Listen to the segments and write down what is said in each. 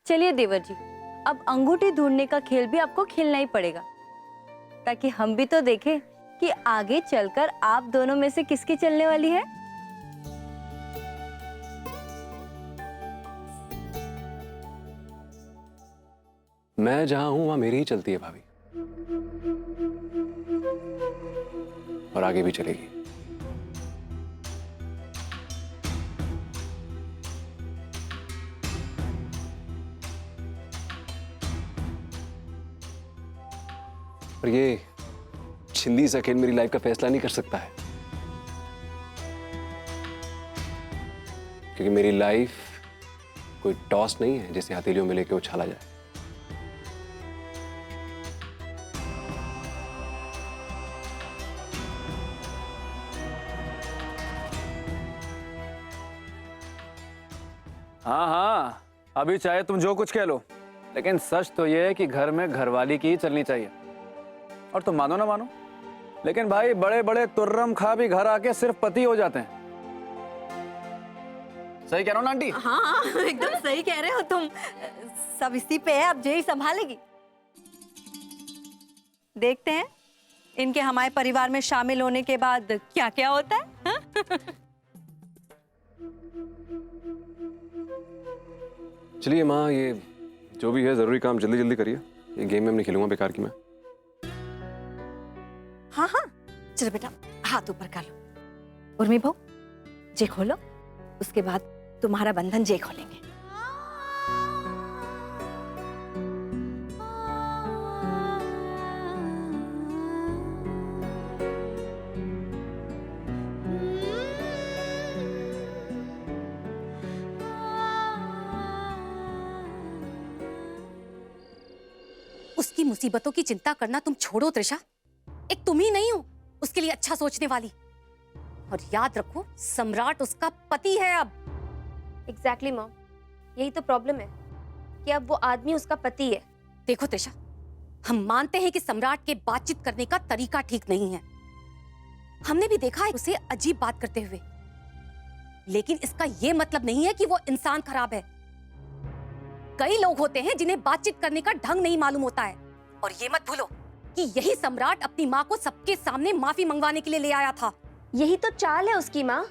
चलिए देवर जी, अब अंगूठी ढूंढने का खेल भी आपको खेलना ही पड़ेगा, ताकि हम भी तो देखें कि आगे चलकर आप दोनों में से किसकी चलने वाली है। मैं जहां हूं वहां मेरी ही चलती है भाभी, और आगे भी चलेगी। पर ये छिंदी सा खेल मेरी लाइफ का फैसला नहीं कर सकता है, क्योंकि मेरी लाइफ कोई टॉस नहीं है जिसे हथेलियों में लेके उछाला जाए। हाँ हाँ, अभी चाहे तुम जो कुछ कह लो, लेकिन सच तो ये है कि घर में घरवाली की ही चलनी चाहिए। और तुम मानो ना मानो, लेकिन भाई बड़े बड़े तुर्रम खा भी घर आके सिर्फ पति हो जाते हैं। सही कह रहा हूँ ना आंटी? हाँ, एकदम सही कह रहे हो तुम। सब इसी पे है, अब जय संभालेगी। देखते हैं इनके हमारे परिवार में शामिल होने के बाद क्या क्या होता है। हाँ? चलिए माँ, ये जो भी है जरूरी काम जल्दी जल्दी करिए। ये गेम में नहीं खेलूंगा बेकार की मैं। हाँ हाँ, चलो बेटा हाथ ऊपर कर लो। उर्मी बहू, जे खोलो, उसके बाद तुम्हारा बंधन जे खोलेंगे। उसकी मुसीबतों की चिंता करना तुम छोड़ो त्रिशा। एक तुम ही नहीं हो उसके लिए अच्छा सोचने वाली। और याद रखो, सम्राट उसका पति है अब। एग्जैक्टली मॉम, यही तो प्रॉब्लम है कि अब वो आदमी उसका पति है। देखो त्रिशा, हम मानते हैं कि सम्राट के बातचीत करने का तरीका ठीक नहीं है। हमने भी देखा है उसे अजीब बात करते हुए, लेकिन इसका यह मतलब नहीं है कि वो इंसान खराब है। कई लोग होते हैं जिन्हें बातचीत करने का ढंग नहीं मालूम होता है। और ये मत भूलो कि यही सम्राट अपनी माँ को सबके सामने माफी मंगवाने के लिए ले आया था। यही तो चाल है उसकी माँ।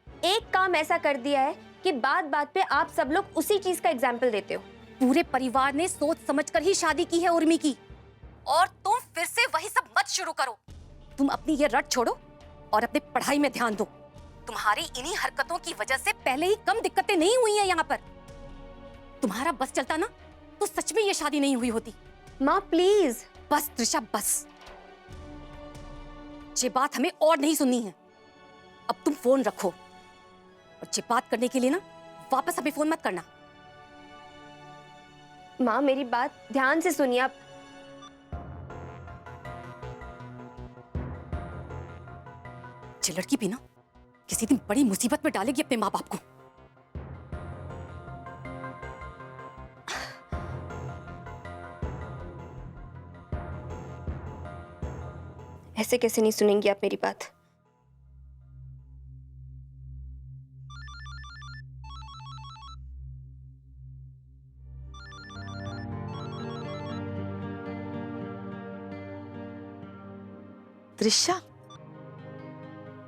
एक काम ऐसा कर दिया है कि बात बात पे आप सब लोग उसी चीज का एग्जाम्पल देते हो। पूरे परिवार ने सोच समझकर ही शादी की है उर्मी की, और तुम फिर से वही सब मत शुरू करो। तुम अपनी ये रट छोड़ो और अपनी पढ़ाई में ध्यान दो। तुम्हारी इन्हीं हरकतों की वजह से पहले ही कम दिक्कतें नहीं हुई हैं यहाँ पर। तुम्हारा बस चलता ना तो सच में ये शादी नहीं हुई होती। माँ प्लीज। बस त्रिशा बस, ये बात हमें और नहीं सुननी है। अब तुम फोन रखो, और ये बात करने के लिए ना वापस हमें फोन मत करना। माँ मेरी बात ध्यान से सुनिए आप। ये लड़की भी ना किसी दिन बड़ी मुसीबत में डालेगी अपने माँ बाप को। ऐसे कैसे नहीं सुनेंगी आप मेरी बात? त्रिशा,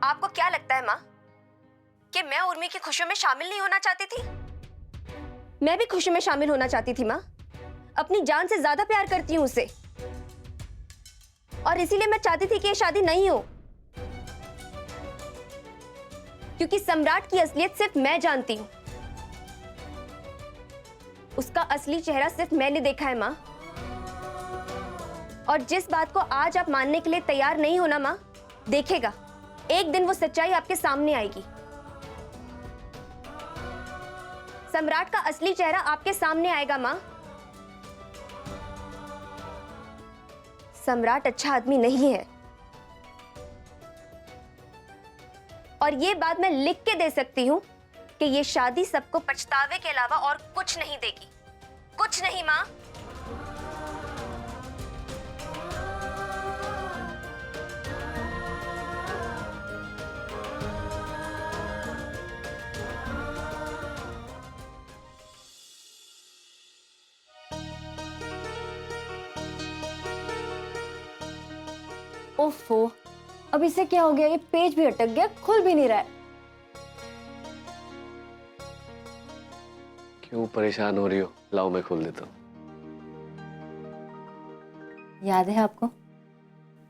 आपको क्या लगता है माँ कि मैं उर्मी की खुशियों में शामिल नहीं होना चाहती थी? मैं भी खुशियों में शामिल होना चाहती थी माँ। अपनी जान से ज्यादा प्यार करती हूँ उसे, और इसीलिए मैं चाहती थी कि ये शादी नहीं हो, क्योंकि सम्राट की असलियत सिर्फ मैं जानती हूँ। उसका असली चेहरा सिर्फ मैंने देखा है माँ। और जिस बात को आज आप मानने के लिए तैयार नहीं हो ना माँ, देखेगा एक दिन वो सच्चाई आपके सामने आएगी। सम्राट का असली चेहरा आपके सामने आएगा माँ। सम्राट अच्छा आदमी नहीं है, और ये बात मैं लिख के दे सकती हूँ कि ये शादी सबको पछतावे के अलावा और कुछ नहीं देगी। कुछ नहीं माँ। ओफो, अब इसे क्या हो गया? ये पेज भी अटक गया, खुल भी नहीं रहा है। क्यों परेशान हो रही हो? लाओ मैं खोल देता हूँ। याद है आपको,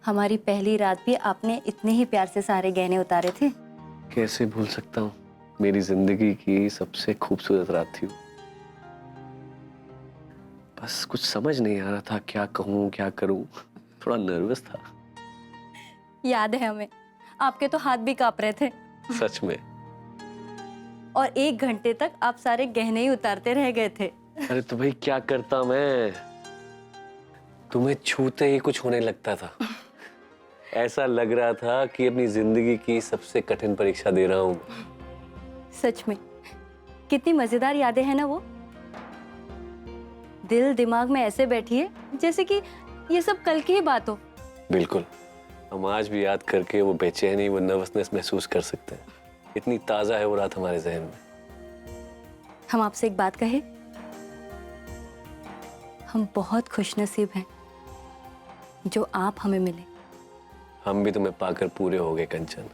हमारी पहली रात भी आपने इतने ही प्यार से सारे गहने उतारे थे। कैसे भूल सकता हूँ, मेरी जिंदगी की सबसे खूबसूरत रात थी वो। बस कुछ समझ नहीं आ रहा था क्या कहूँ क्या करूँ, थोड़ा नर्वस था। याद है हमें, आपके तो हाथ भी कांप रहे थे। सच में। और 1 घंटे तक आप सारे गहने ही उतारते रह गए थे। अरे तो भाई क्या करता मैं, तुम्हें छूते ही कुछ होने लगता था। ऐसा लग रहा था कि अपनी जिंदगी की सबसे कठिन परीक्षा दे रहा हूँ। सच में कितनी मजेदार यादें हैं ना वो। दिल दिमाग में ऐसे बैठी है जैसे कि ये सब कल की ही बात हो। बिल्कुल, हम आज भी याद करके वो बेचैनी, वो नर्वसनेस महसूस कर सकते हैं। इतनी ताजा है वो रात हमारे जहन में। हम आपसे एक बात कहें, हम बहुत खुशनसीब हैं जो आप हमें मिले। हम भी तुम्हें पाकर पूरे हो गए कंचन।